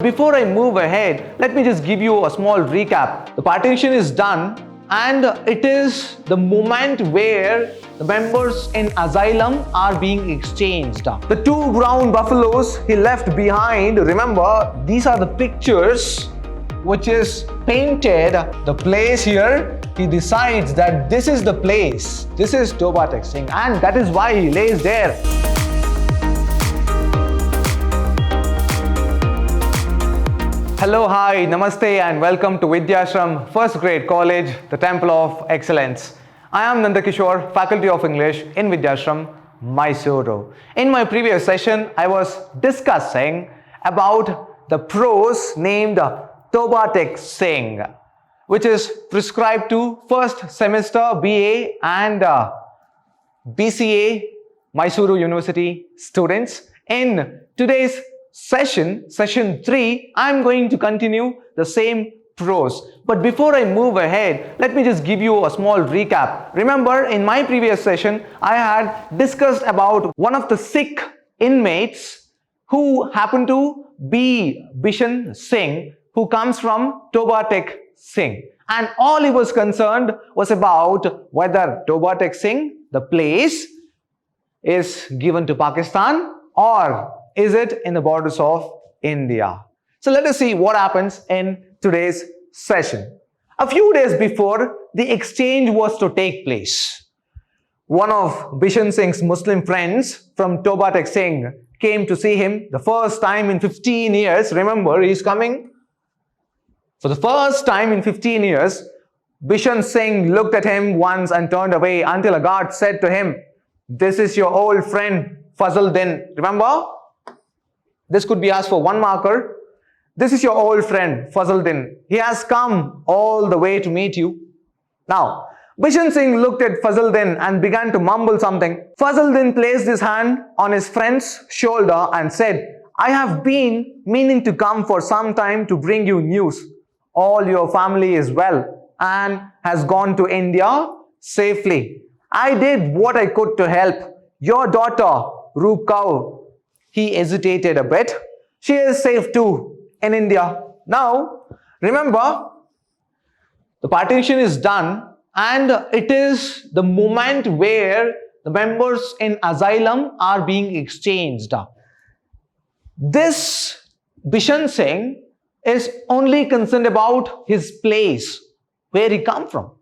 Before I move ahead, let me just give you a small recap. The partition is done and it is the moment where the members in asylum are being exchanged. The two brown buffaloes he left behind, remember, these are the pictures which is painted. The place here, he decides that this is the place. This is Toba Tek Singh, and that is why he lays there. Hello, hi, namaste and welcome to Vidhyaashram, first grade college, the Temple of Excellence. I am Nandakishore, Faculty of English in Vidhyaashram, MYSURU. In my previous session, I was discussing about the prose named Toba Tek Singh, which is prescribed to first semester B.A. and B.C.A. MYSURU University students. In today's session 3, I'm going to continue the same prose. But before I move ahead, let me just give you a small recap. Remember, in my previous session, I had discussed about one of the Sikh inmates who happened to be B.C.A. Singh, who comes from Toba Tek Singh. And all he was concerned was about whether Toba Tek Singh, the place, is given to Pakistan or is it in the borders of India? So let us see what happens in today's session. A few days before the exchange was to take place, one of B.C.A. Singh's Muslim friends from Toba Tek Singh came to see him the first time in 15 years. Remember, he's coming for the first time in 15 years. B.C.A. Singh looked at him once and turned away until a guard said to him, "This is your old friend Fazluddin." Remember? This could be asked for 1 marker. This is your old friend Fazluddin. He has come all the way to meet you. Now, B.C.A. Singh looked at Fazluddin and began to mumble something. Fazluddin placed his hand on his friend's shoulder and said, "I have been meaning to come for some time to bring you news. All your family is well and has gone to India safely. I did what I could to help. Your daughter, Roop Kaur," he hesitated a bit, "she is safe too in India." Now, remember, the partition is done and it is the moment where the members in asylum are being exchanged. This B.C.A. Singh is only concerned about his place, where he come from.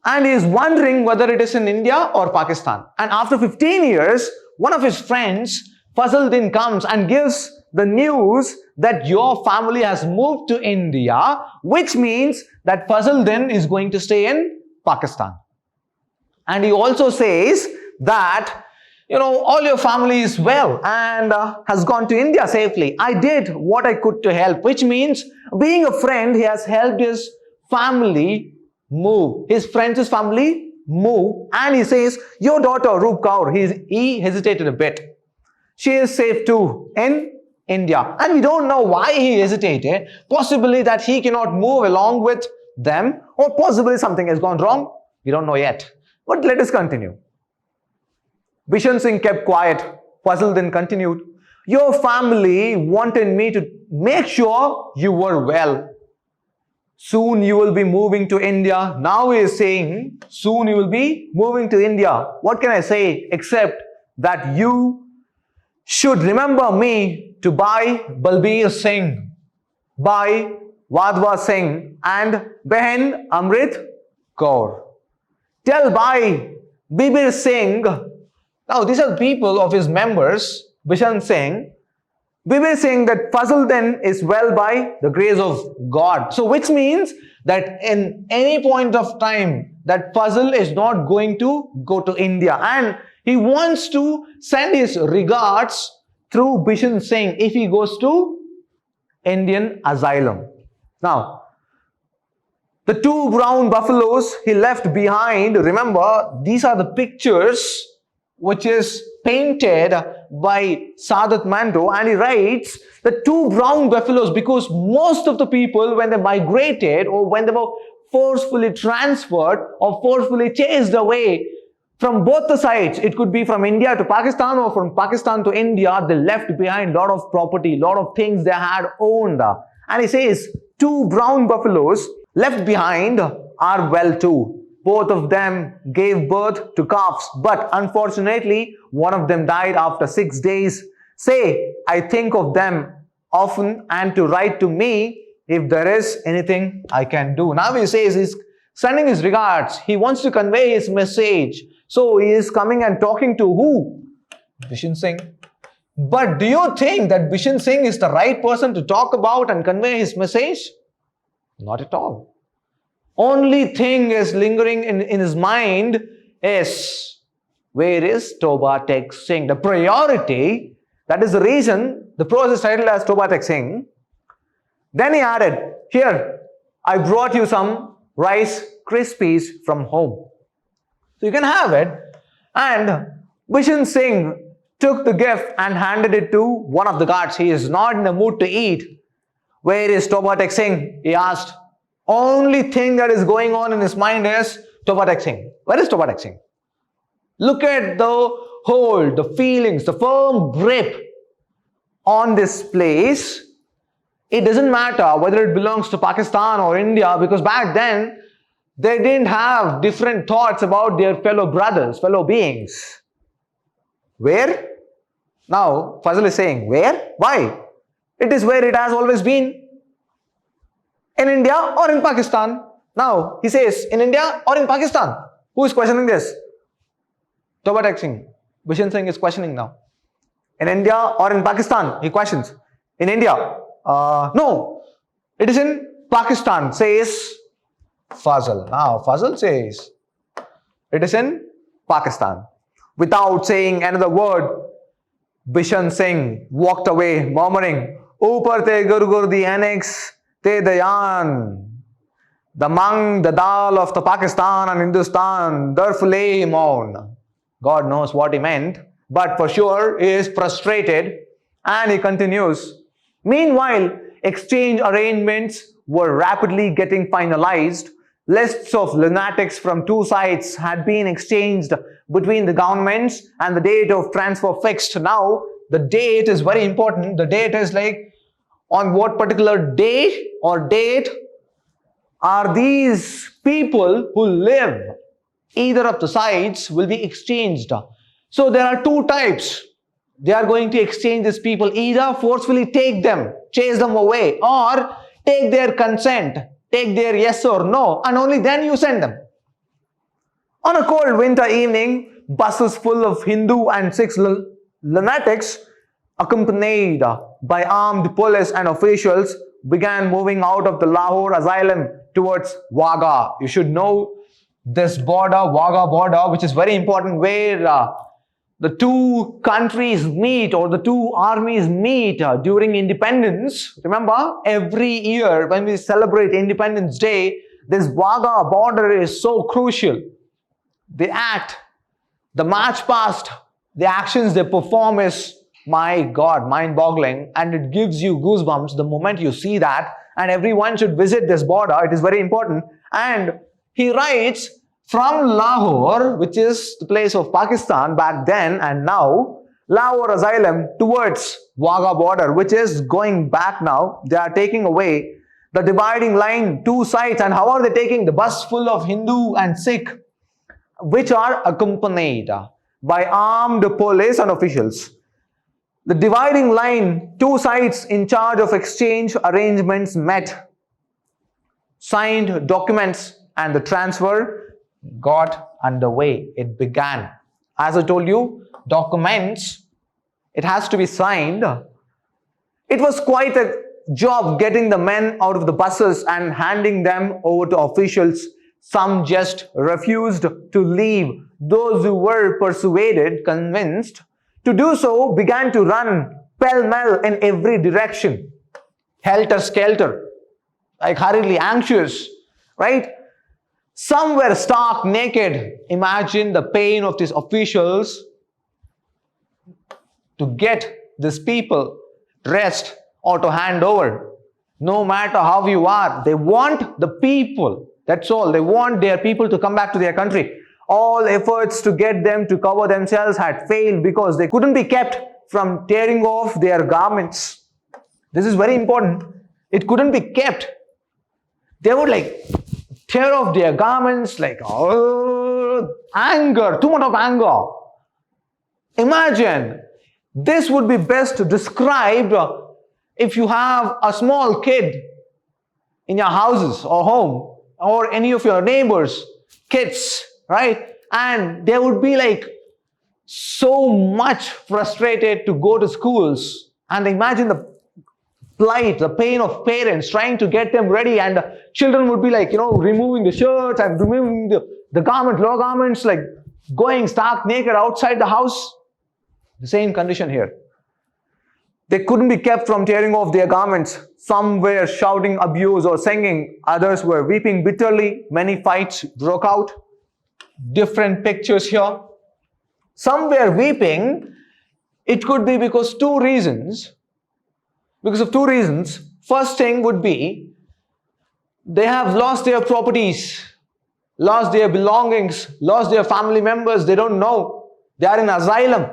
And he is wondering whether it is in India or Pakistan. And after 15 years, one of his friends, Fazluddin, comes and gives the news that your family has moved to India, which means that Fazluddin is going to stay in Pakistan. And he also says that, all your family is well and has gone to India safely. I did what I could to help, which means being a friend, he has helped his family move, his friends' family move. And he says, your daughter Roop Kaur, he hesitated a bit, she is safe too in India. And we don't know why he hesitated. Possibly that he cannot move along with them, or possibly something has gone wrong. We don't know yet. But let us continue. B.C.A. Singh kept quiet. Fazluddin continued, "Your family wanted me to make sure you were well. Soon you will be moving to India." Now he is saying, soon you will be moving to India. What can I say except that you should remember me to Bhai Balbir Singh, Bhai Wadhwa Singh and Behan Amrit Kaur. Tell Bhai Bibir Singh." Now these are people of his members, B.C.A. Singh. Bibir Singh that Fazluddin is well by the grace of God. So which means that in any point of time that Fazl is not going to go to India, and he wants to send his regards through B.C.A. Singh if he goes to Indian asylum. Now, the two brown buffaloes he left behind, remember, these are the pictures which is painted by Sadat Mando, and he writes the two brown buffaloes because most of the people, when they migrated or when they were forcefully transferred or forcefully chased away From both the sides, it could be from India to Pakistan or from Pakistan to India, they left behind a lot of property, lot of things they had owned. And he says, 2 brown buffaloes left behind are well too. Both of them gave birth to calves, but unfortunately, one of them died after 6 days. Say, I think of them often and to write to me if there is anything I can do. Now he says he's sending his regards. He wants to convey his message. So he is coming and talking to who? Bishan Singh. But do you think that Bishan Singh is the right person to talk about and convey his message? Not at all. Only thing is lingering in his mind is, where is Toba Tek Singh? The priority, that is the reason the prose is titled as Toba Tek Singh. Then he added, here, I brought you some Rice Krispies from home. So you can have it. And Bishan Singh took the gift and handed it to one of the guards. He is not in the mood to eat. Where is Toba Tek Singh? He asked. Only thing that is going on in his mind is Toba Tek Singh. Where is Toba Tek Singh? Look at the hold, the feelings, the firm grip on this place. It doesn't matter whether it belongs to Pakistan or India, because back then, they didn't have different thoughts about their fellow brothers, fellow beings. Where? Now, Fazal is saying, where? Why? It is where it has always been. In India or in Pakistan. Now, he says, in India or in Pakistan. Who is questioning this? Toba Tek Singh. Bishan Singh is questioning now. In India or in Pakistan? He questions. In India? No. It is in Pakistan, says Fazal. Now, Fazal says, it is in Pakistan. Without saying another word, Bishan Singh walked away, murmuring, Upar te gur the annex, te dayan. The mang, the dal of the Pakistan and Hindustan, darfulay maun. God knows what he meant, but for sure he is frustrated, and he continues. Meanwhile, exchange arrangements were rapidly getting finalized. Lists of lunatics from 2 sides had been exchanged between the governments and the date of transfer fixed. Now, the date is very important. The date is like on what particular day or date are these people who live either of the sides will be exchanged. So there are 2 types. They are going to exchange these people, either forcefully take them, chase them away, or take their consent, take their yes or no, and only then you send them. On a cold winter evening, buses full of Hindu and Sikh lunatics, accompanied by armed police and officials, began moving out of the Lahore asylum towards Wagah. You should know this border, Wagah border, which is very important, where the 2 countries meet or the 2 armies meet during independence. Remember, every year when we celebrate Independence Day, this Wagah border is so crucial. The act, the march past, the actions they perform is, my God, mind-boggling, and it gives you goosebumps the moment you see that, and everyone should visit this border. It is very important. And he writes, from Lahore, which is the place of Pakistan back then and now, Lahore asylum towards Wagah border, which is going back now. They are taking away the dividing line, 2 sides. And how are they taking? The bus full of Hindu and Sikh, which are accompanied by armed police and officials. The dividing line, 2 sides in charge of exchange arrangements met, signed documents, and the transfer got underway. It began. As I told you, documents, it has to be signed. It was quite a job getting the men out of the buses and handing them over to officials. Some just refused to leave. Those who were persuaded, convinced to do so, began to run pell-mell in every direction. Helter-skelter, like hurriedly anxious, right? Some were stark naked. Imagine the pain of these officials to get these people dressed or to hand over. No matter how you are, they want the people. That's all. They want their people to come back to their country. All efforts to get them to cover themselves had failed because they couldn't be kept from tearing off their garments. This is very important. It couldn't be kept. They would tear off their garments anger, too much of anger. Imagine, this would be best described if you have a small kid in your houses or home or any of your neighbors, kids, right? And they would be so much frustrated to go to schools. And imagine the plight, the pain of parents trying to get them ready, and children would be removing the shirts and removing the garments, lower garments, going stark naked outside the house. The same condition here. They couldn't be kept from tearing off their garments. Some were shouting abuse or singing. Others were weeping bitterly. Many fights broke out. Different pictures here. Some were weeping. It could be because of two reasons. First thing would be they have lost their properties, lost their belongings, lost their family members. They don't know. They are in asylum.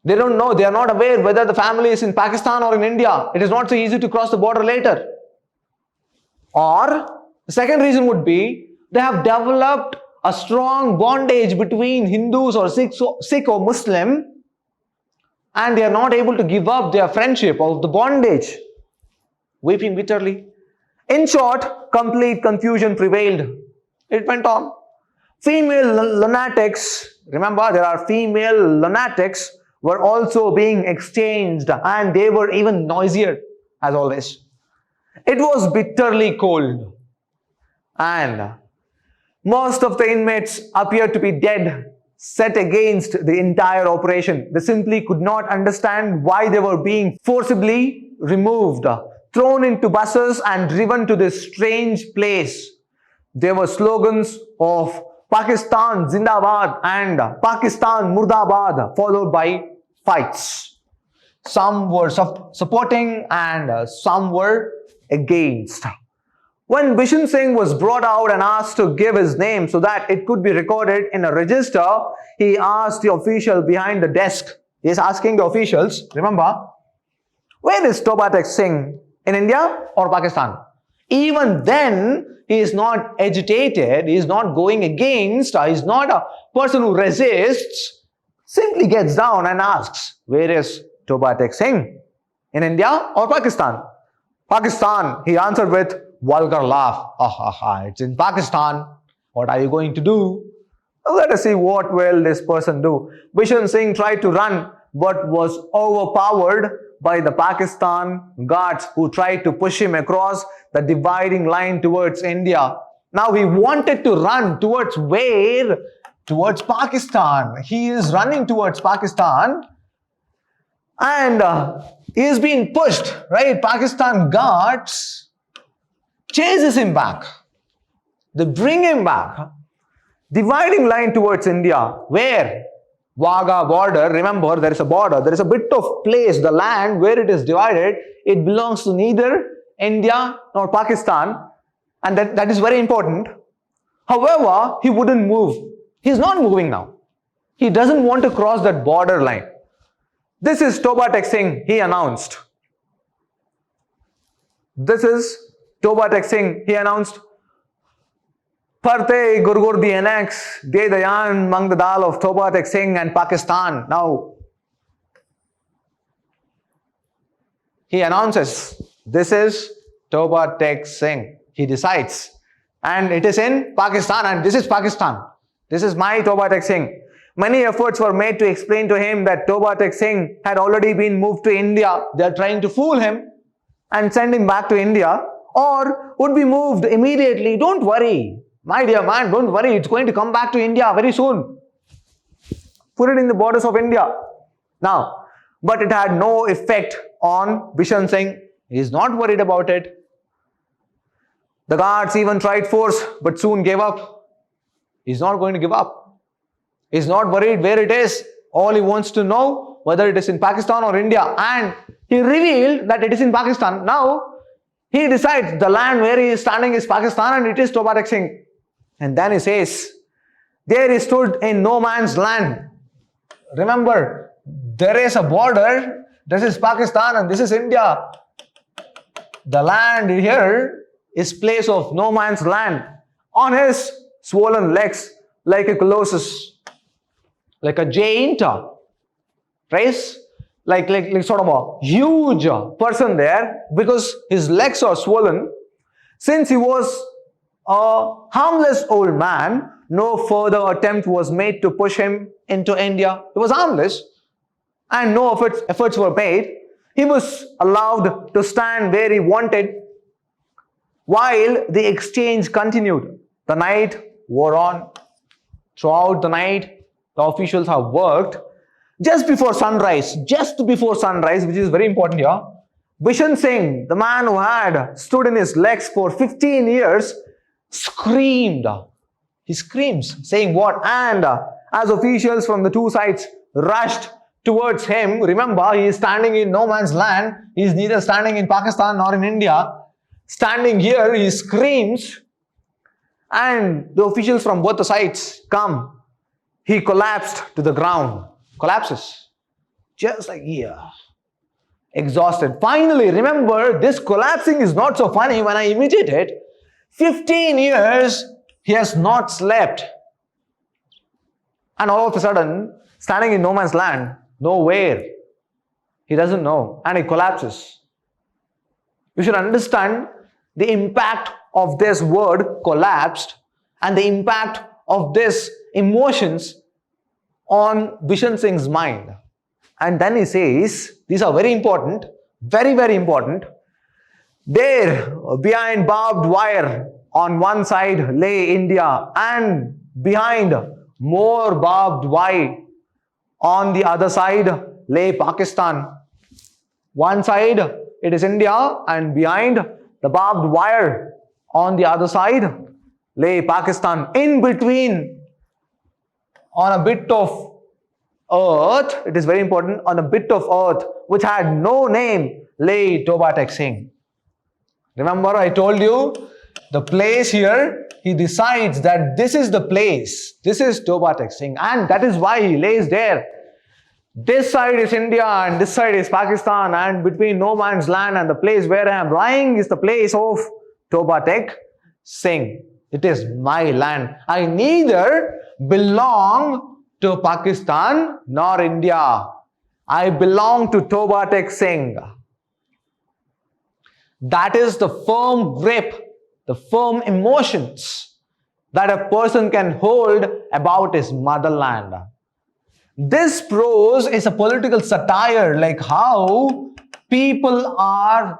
They don't know. They are not aware whether the family is in Pakistan or in India. It is not so easy to cross the border later. Or the second reason would be they have developed a strong bondage between Hindus or Sikh or Muslim, and they are not able to give up their friendship of the bondage, weeping bitterly. In short, complete confusion prevailed. It went on. Female lunatics, remember there are female lunatics, were also being exchanged, and they were even noisier as always. It was bitterly cold, and most of the inmates appeared to be dead, set against the entire operation. They simply could not understand why they were being forcibly removed, thrown into buses and driven to this strange place. There were slogans of Pakistan Zindabad and Pakistan Murdabad, followed by fights. Some were supporting and some were against. When B.C.A Singh was brought out and asked to give his name so that it could be recorded in a register, he asked the official behind the desk. He is asking the officials, remember, where is Toba Tek Singh? In India or Pakistan? Even then, he is not agitated, he is not going against, he is not a person who resists, simply gets down and asks, where is Toba Tek Singh? In India or Pakistan? Pakistan, he answered with vulgar laugh. It's in Pakistan. What are you going to do? Let us see what will this person do. B.C.A Singh tried to run but was overpowered by the Pakistan guards who tried to push him across the dividing line towards India. Now he wanted to run towards where? Towards Pakistan. He is running towards Pakistan and he is being pushed, right? Pakistan guards chases him back. They bring him back. Dividing line towards India. Where? Wagah border. Remember, there is a border. There is a bit of place, the land where it is divided. It belongs to neither India nor Pakistan. And that is very important. However, he wouldn't move. He's not moving now. He doesn't want to cross that border line. This is Toba Tek Singh, he announced. This is Toba Tek Singh, he announced. Parte Gurgur the annex, De Dayan Mang the Dal of Toba Tek Singh and Pakistan. Now, he announces, this is Toba Tek Singh. He decides. And it is in Pakistan, and this is Pakistan. This is my Toba Tek Singh. Many efforts were made to explain to him that Toba Tek Singh had already been moved to India. They are trying to fool him and send him back to India, or would be moved immediately. Don't worry. My dear man, don't worry. It's going to come back to India very soon. Put it in the borders of India. Now, but it had no effect on B.C.A Singh. He is not worried about it. The guards even tried force, but soon gave up. He's not going to give up. He's not worried where it is. All he wants to know whether it is in Pakistan or India. And he revealed that it is in Pakistan. Now, he decides the land where he is standing is Pakistan and it is Toba Tek Singh. And then he says, There he stood in no man's land. Remember, there is a border. This is Pakistan and this is India. The land here is place of no man's land. On his swollen legs, like a colossus, like a giant, right? Like sort of a huge person there, because his legs are swollen. Since he was a harmless old man, no further attempt was made to push him into India. He was harmless and no efforts were made. He was allowed to stand where he wanted while the exchange continued. The night wore on. Throughout the night, the officials have worked. Just before sunrise, which is very important here, B.C.A Singh, the man who had stood in his legs for 15 years, screamed. He screams, saying what? And as officials from the two sides rushed towards him, remember, he is standing in no man's land. He is neither standing in Pakistan nor in India. Standing here, he screams, and the officials from both the sides come. He collapsed to the ground. Collapses. Just like here. Exhausted. Finally, remember, this collapsing is not so funny when I imitate it. 15 years, he has not slept. And all of a sudden, standing in no man's land, nowhere. He doesn't know. And he collapses. You should understand the impact of this word collapsed and the impact of this emotions on B.C.A Singh's mind. And then he says, these are very important, very, very important. There, behind barbed wire, on one side lay India, and behind more barbed wire, on the other side lay Pakistan. One side, it is India, and behind the barbed wire, on the other side lay Pakistan. In between, on a bit of earth, it is very important, on a bit of earth which had no name, lay Toba Tek Singh. Remember, I told you the place here, he decides that this is the place, this is Toba Tek Singh, and that is why he lays there. This side is India and this side is Pakistan, and between no man's land and the place where I am lying is the place of Toba Tek Singh. It is my land. I neither belong to Pakistan nor India. I belong to Toba Tek Singh. That is the firm grip, the firm emotions that a person can hold about his motherland. This prose is a political satire, like how people are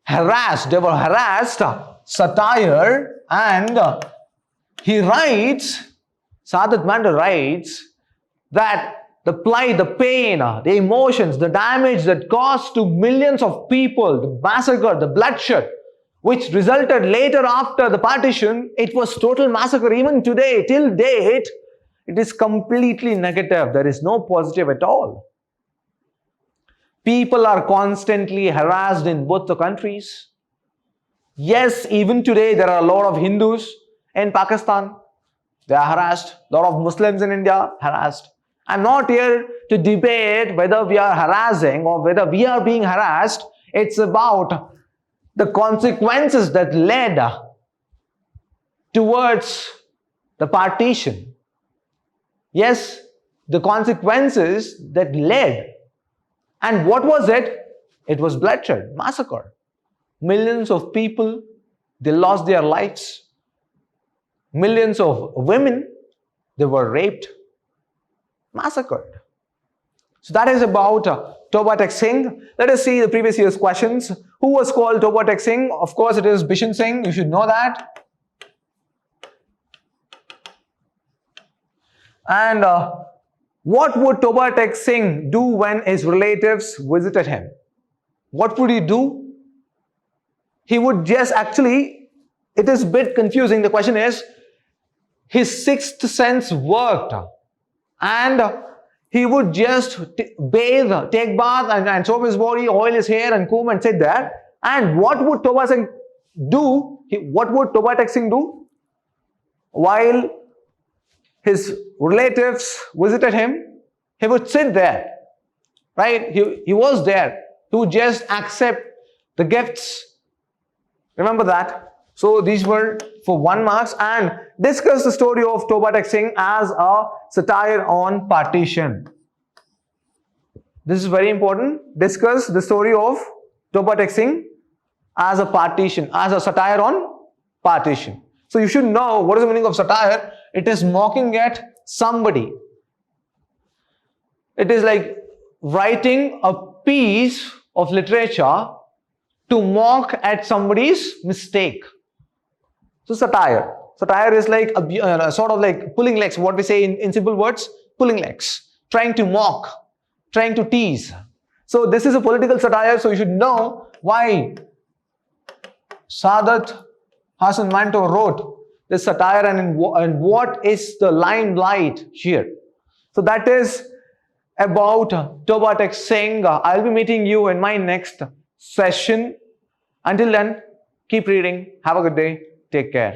harassed. They were harassed, satire, and he writes, Saadat Manda writes that the plight, the pain, the emotions, the damage that caused to millions of people, the massacre, the bloodshed, which resulted later after the partition, it was total massacre. Even today, till date, it is completely negative. There is no positive at all. People are constantly harassed in both the countries. Yes, even today, there are a lot of Hindus in Pakistan. They are harassed. A lot of Muslims in India harassed. I'm not here to debate whether we are harassing or whether we are being harassed. It's about the consequences that led towards the partition. Yes, the consequences that led. And what was it? It was bloodshed, massacre. Millions of people, they lost their lives. Millions of women, they were raped, massacred. So that is about Toba Tek Singh. Let us see the previous year's questions. Who was called Toba Tek Singh? Of course, it is B.C.A Singh. You should know that. And what would Toba Tek Singh do when his relatives visited him? What would he do? He would just actually, it is a bit confusing. The question is, his sixth sense worked, and he would just bathe, take bath, and soap his body, oil his hair, and comb and sit there. And what would Toba Singh do? What would Toba Tek Singh do? While his relatives visited him, he would sit there, right? He was there to just accept the gifts. Remember that? So these were for 1 mark, and discuss the story of Toba Tek Singh as a satire on partition. This is very important. Discuss the story of Toba Tek Singh as a partition, as a satire on partition. So you should know what is the meaning of satire. It is mocking at somebody. It is like writing a piece of literature to mock at somebody's mistake. So satire. Satire is like a sort of like pulling legs, what we say in simple words, pulling legs, trying to mock, trying to tease. So this is a political satire, so you should know why Saadat Hasan Manto wrote this satire and what is the limelight here. So that is about Toba Tek Singh. I'll be meeting you in my next session. Until then, keep reading. Have a good day. Take care.